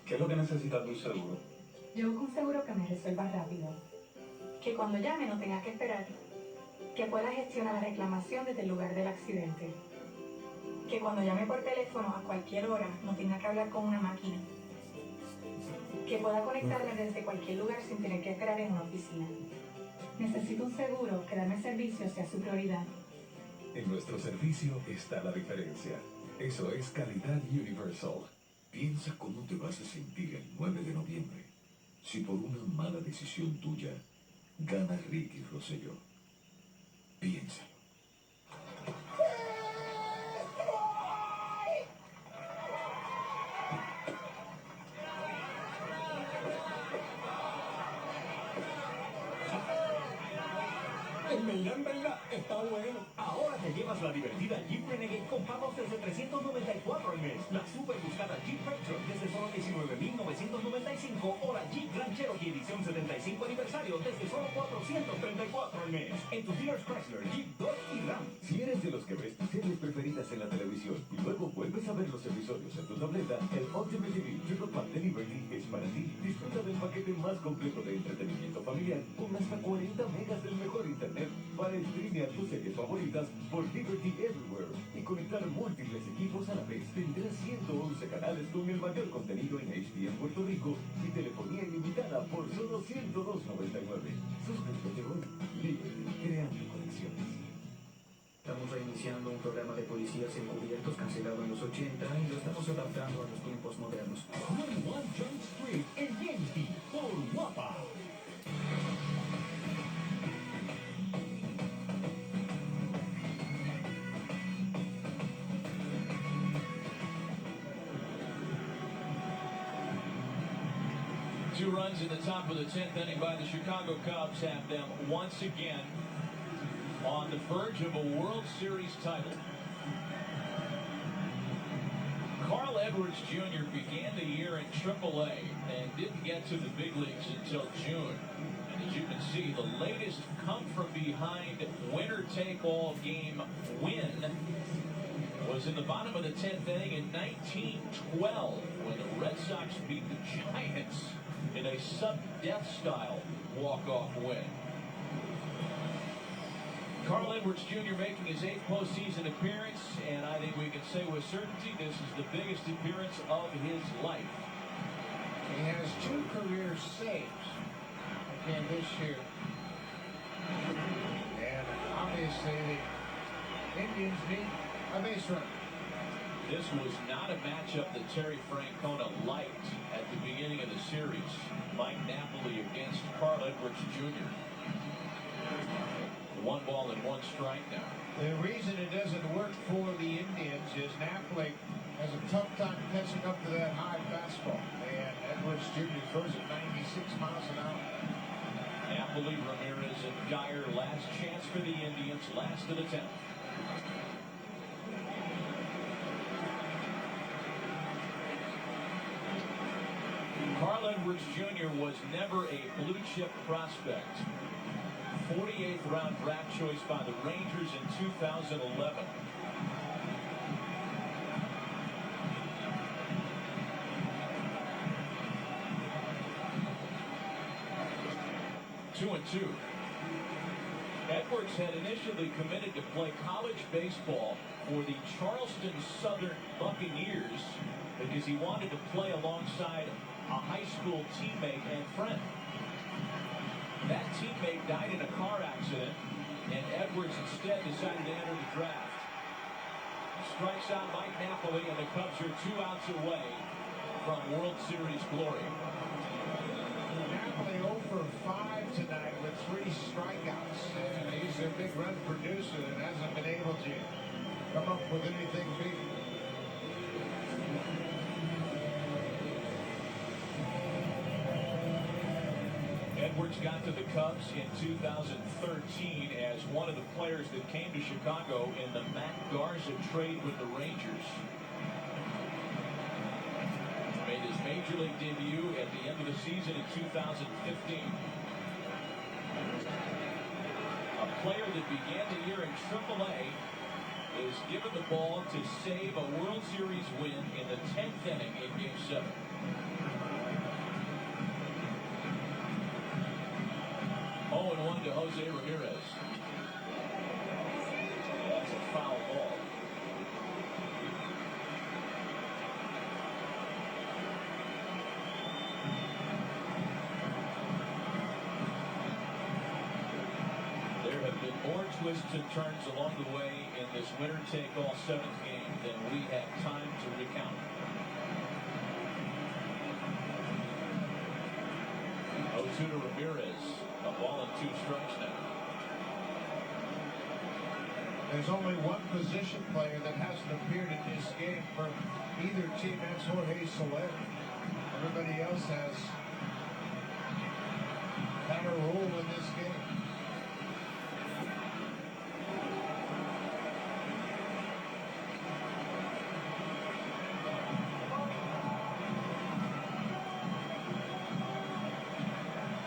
¿Qué es lo que necesitas de un seguro? Yo busco un seguro que me resuelva rápido. Que cuando llame no tenga que esperar. Que pueda gestionar la reclamación desde el lugar del accidente. Que cuando llame por teléfono a cualquier hora no tenga que hablar con una máquina. Que pueda conectarme desde cualquier lugar sin tener que esperar en una oficina. Necesito un seguro que darme servicio sea su prioridad. En nuestro servicio está la diferencia. Eso es calidad Universal. Piensa cómo te vas a sentir el 9 de noviembre si por una mala decisión tuya gana Ricky Rosselló. Piénsalo. está bueno. Ahora te llevas la divertida Jeep Renegade con pagos desde $394 al mes. La super buscada Jeep Retro desde solo $19,995 o la Jeep Grand Cherokee edición 75 aniversario desde solo $434 al mes. En tus dealers Chrysler, Jeep, Dodge y Ram. Si eres de los que ves tus series preferidas en la televisión y luego vuelves a ver los episodios en tu tableta, el Ultimate TV Triple Pack Delivery es para ti. Disfruta del paquete más completo de entretenimiento familiar con hasta 40 megas del mejor internet para streamear tus series favoritas por Liberty Everywhere y conectar múltiples equipos a la vez. Tendrás 111 canales con el mayor contenido en HD en Puerto Rico y telefonía ilimitada por solo $102.99. Suscríbete hoy. Liberty, creando conexiones. Estamos reiniciando un programa de policías encubiertos cancelado en los 80 y lo estamos adaptando a los tiempos modernos. 91 Jump Street en Yankee por Guapa. Two runs in the top of the 10th inning by the Chicago Cubs have them once again on the verge of a World Series title. Carl Edwards Jr. began the year in AAA and didn't get to the big leagues until June. And as you can see, the latest come-from-behind winner-take-all game win was in the bottom of the 10th inning in 1912 when the Red Sox beat the Giants in a sudden-death style walk-off win. Carl Edwards Jr. making his 8th postseason appearance, and I think we can say with certainty this is the biggest appearance of his life. He has 2 career saves again this year. And obviously the Indians need a base runner. This was not a matchup that Terry Francona liked at the beginning of the series. Mike Napoli against Carl Edwards Jr. 1 ball and 1 strike now. The reason it doesn't work for the Indians is Napoli has a tough time catching up to that high fastball. And Edwards Jr. throws it 96 miles an hour. Napoli, Ramirez, and Geyer, last chance for the Indians, last of the 10th. Carl Edwards Jr. was never a blue-chip prospect. 48th round draft choice by the Rangers in 2011. Two and two. Edwards had initially committed to play college baseball for the Charleston Southern Buccaneers because he wanted to play alongside a high school teammate and friend. That teammate died in a car accident, and Edwards instead decided to enter the draft. Strikes out Mike Napoli, and the Cubs are 2 outs away from World Series glory. Napoli 0 for 5 tonight with 3 strikeouts. And he's a big run producer and hasn't been able to come up with anything big. Edwards got to the Cubs in 2013 as one of the players that came to Chicago in the Matt Garza trade with the Rangers. Made his major league debut at the end of the season in 2015. A player that began the year in AAA is given the ball to save a World Series win in the 10th inning in Game 7. To Jose Ramirez. That's a foul ball. There have been more twists and turns along the way in this winner-take-all 7th game than we have time to recount. 0-2 to Ramirez. A ball and 2 strikes now. There's only one position player that hasn't appeared in this game for either team. That's Jorge Soler. Everybody else has had a role in this game.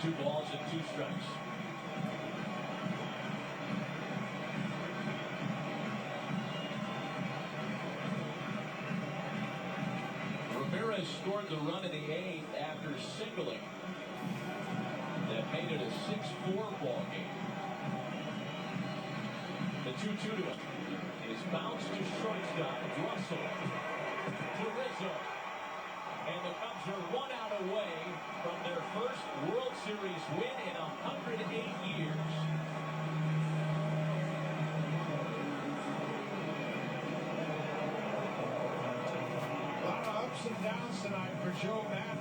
2 balls and 2 strikes. Ramirez scored the run in the 8th after singling. That made it a 6-4 ball game. The 2-2 to him is bounced to shortstop. Russell to Rizzo. And the Cubs are 1 out away from their first World Series win in 108 years. A lot of ups and downs tonight for Joe Maddon.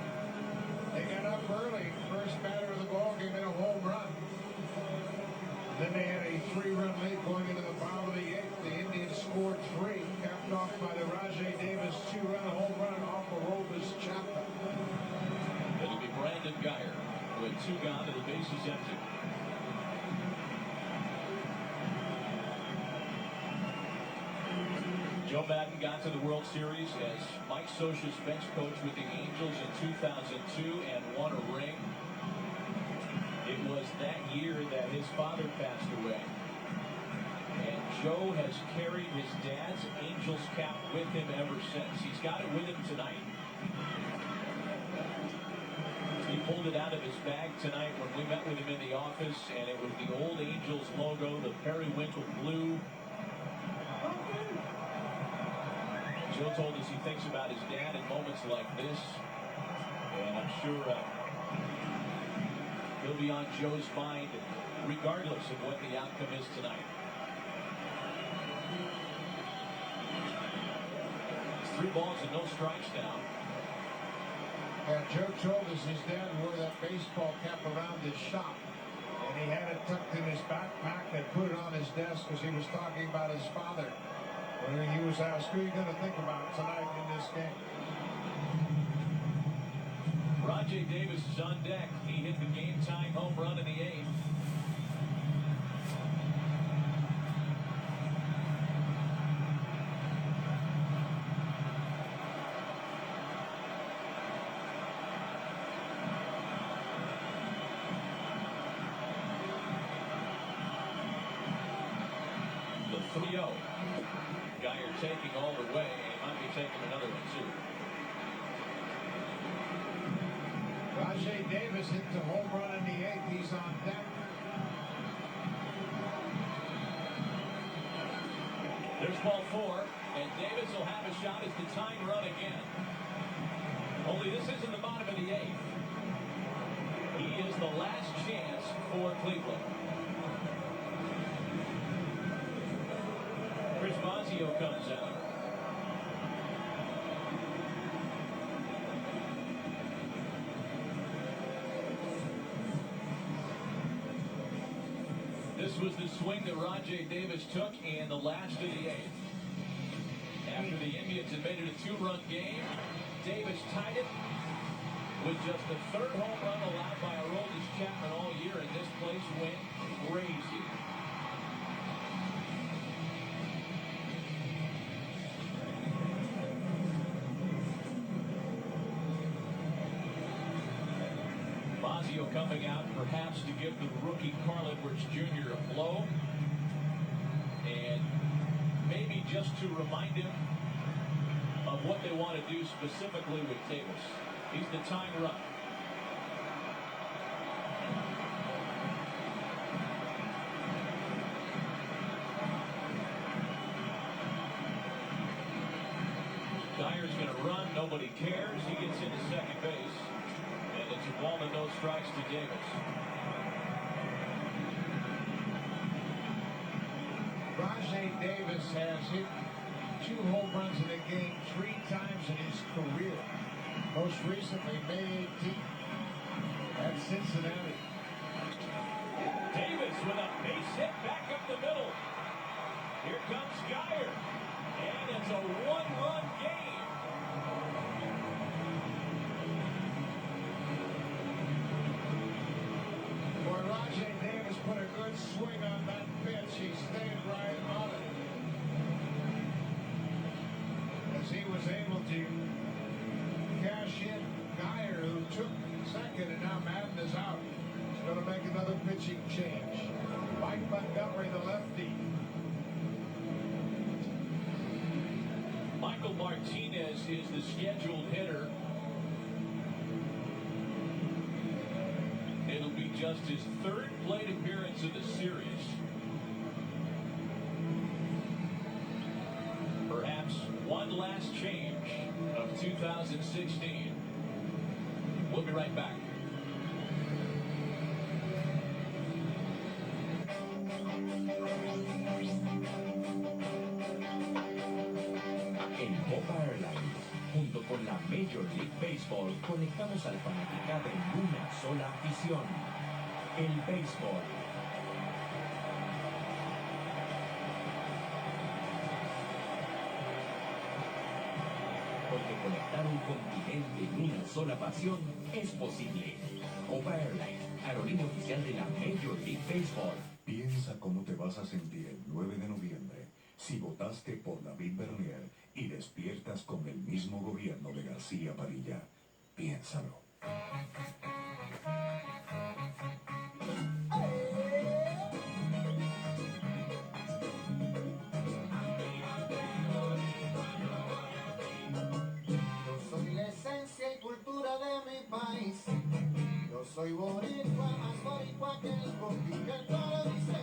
They got up early, first batter of the ball game in a home run. Then they had a 3-run lead going into the bottom of the 8th. The Indians scored 3, capped off by the Rajai Davis 2-run home run off of Robles Chapman. It'll be Brandon Geyer with 2 gone to the bases empty. Joe Maddon got to the World Series as Mike Scioscia's bench coach with the Angels in 2002 and won a ring. It was that year that his father passed away. And Joe has carried his dad's Angels cap with him ever since. He's got it with him tonight. He pulled it out of his bag tonight when we met with him in the office, and it was the old Angels logo, the periwinkle blue. Joe told us he thinks about his dad in moments like this, and I'm sure he'll be on Joe's mind regardless of what the outcome is tonight. It's 3 balls and no strikes now. And Joe told us his dad wore that baseball cap around his shop, and he had it tucked in his backpack and put it on his desk because he was talking about his father. When he was asked, who are you going to think about tonight in this game? Rajai Davis is on deck. He hit the game-tying home run in the 8th. The 3-0. Geyer taking all the way, and he might be taking another one too. Rajai Davis hit the home run in the 8th. He's on deck. There's ball 4, and Davis will have a shot as the tying run again. Only this isn't the bottom of the 8th. He is the last chance for Cleveland. Chris Mazio comes out. This was the swing that Rajai Davis took in the last of the 8th. After the Indians had made it a 2-run game, Davis tied it with just the 3rd home run allowed by Aroldis Chapman all year, and this place went crazy. Mazio coming out perhaps to give the rookie Carl Edwards Jr. a blow, and maybe just to remind him of what they want to do specifically with Davis. He's the tying run. Geyer's going to run. Nobody cares. He gets into second base. And it's a ball and no strikes to Davis. Rajai Davis has hit 2 home runs in a game 3 times in his career. Most recently, May 18th at Cincinnati. Davis with a base hit back up the middle. Here comes Geyer. And it's a 1-run game. Boy, Rajai Davis put a good swing on that pitch. He stayed right on it. As he was able to cash in Geyer, who took second, and now Maddon is out. going to make another pitching change. Mike Montgomery, the lefty. Michael Martinez is the scheduled hitter. It'll be just his third plate appearance of the series. Perhaps one last change of 2016. We'll be right back. En Copa Airlines, junto con la Major League Baseball, conectamos al fanaticado en una sola afición: el béisbol. Porque conectar un continente en una sola pasión es posible. Copa Airlines, aerolínea oficial de la Major League Baseball. Piensa cómo te vas a sentir el 9 de noviembre si votaste por David Bernier y despiertas con el mismo gobierno de García Padilla. Piénsalo. Yo soy la esencia y cultura de mi país. Yo soy boricua, más boricua que el coqui, que el toro dice.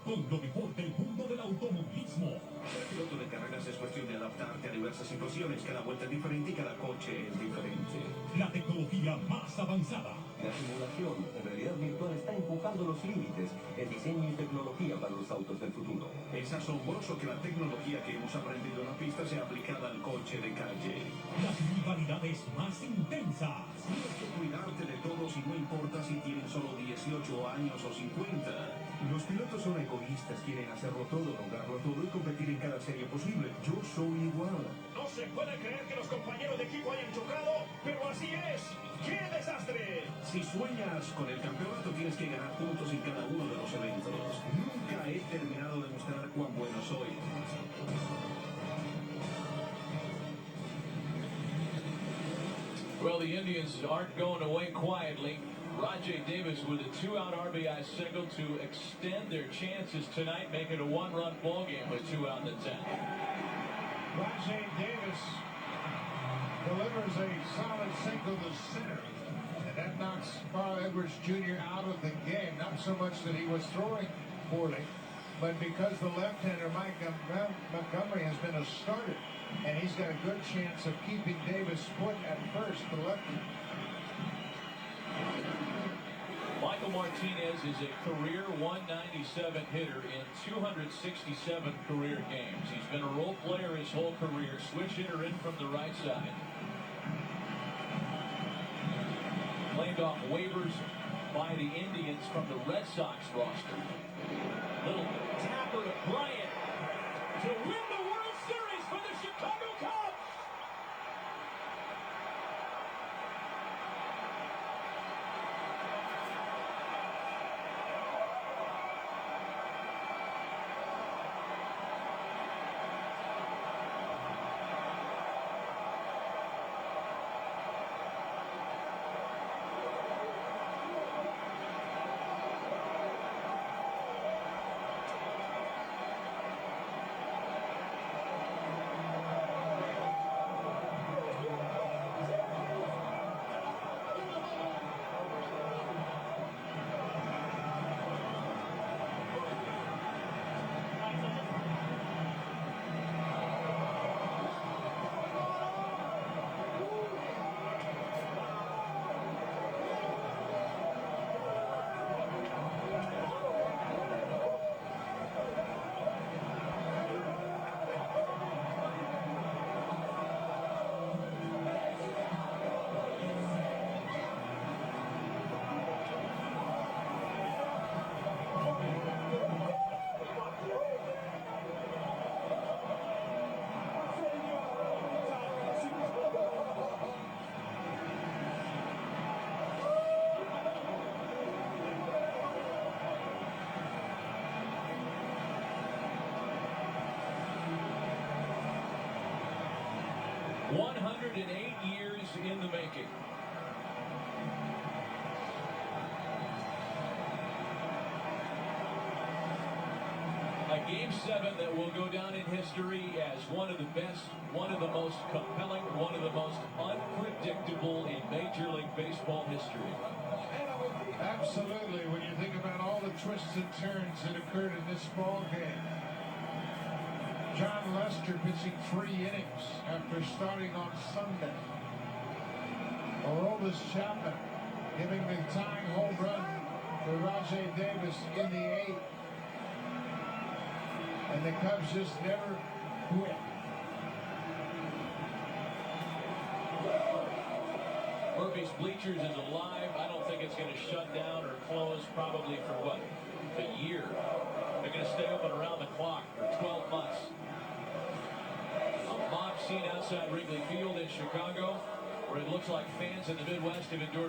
Con lo mejor del mundo del automovilismo. Ser piloto de carreras es cuestión de adaptarte a diversas situaciones. Cada vuelta es diferente y cada coche es diferente. La tecnología más avanzada. La simulación en realidad virtual está empujando los límites en diseño y tecnología para los autos del futuro. Es asombroso que la tecnología que hemos aprendido en la pista sea aplicada al coche de calle. Las rivalidades más intensas. Tienes que cuidarte de todos y no importa si tienen solo 18 años o 50. Los pilotos son egoístas, quieren hacerlo todo, lograrlo todo y competir en cada serie posible. Yo soy igual. No se puede creer que los compañeros de equipo hayan chocado, pero así es. ¡Qué desastre! Si sueñas con el campeonato, tienes que ganar puntos en cada uno de los eventos. Nunca he terminado de mostrar cuán bueno soy. Well, the Indians aren't going away quietly. Rajay Davis with a 2-out RBI single to extend their chances tonight, make it a one-run ball game with 2 out in the 10th. Rajay Davis delivers a solid single to center. And that knocks Carl Edwards Jr. out of the game. Not so much that he was throwing poorly, but because the left-hander Mike Montgomery has been a starter, and he's got a good chance of keeping Davis put at first, the lefty. Michael Martinez is a career 197 hitter in 267 career games. He's been a role player his whole career, switch hitter in from the right side. Claimed off waivers by the Indians from the Red Sox roster. Little tapper to Bryant to win the World Series for the Chicago Cubs. 108 years in the making. A Game 7 that will go down in history as one of the best, one of the most compelling, one of the most unpredictable in Major League Baseball history. Absolutely, when you think about all the twists and turns that occurred in this ball game. John Lester pitching 3 innings after starting on Sunday. Aroldis Chapman giving the tying home run to Rajay Davis in the 8th. And the Cubs just never quit. Murphy's Bleachers is alive. I don't think it's going to shut down or close probably for what? A year. They're going to stay open around the clock for 12 months. A mob scene outside Wrigley Field in Chicago, where it looks like fans in the Midwest have endured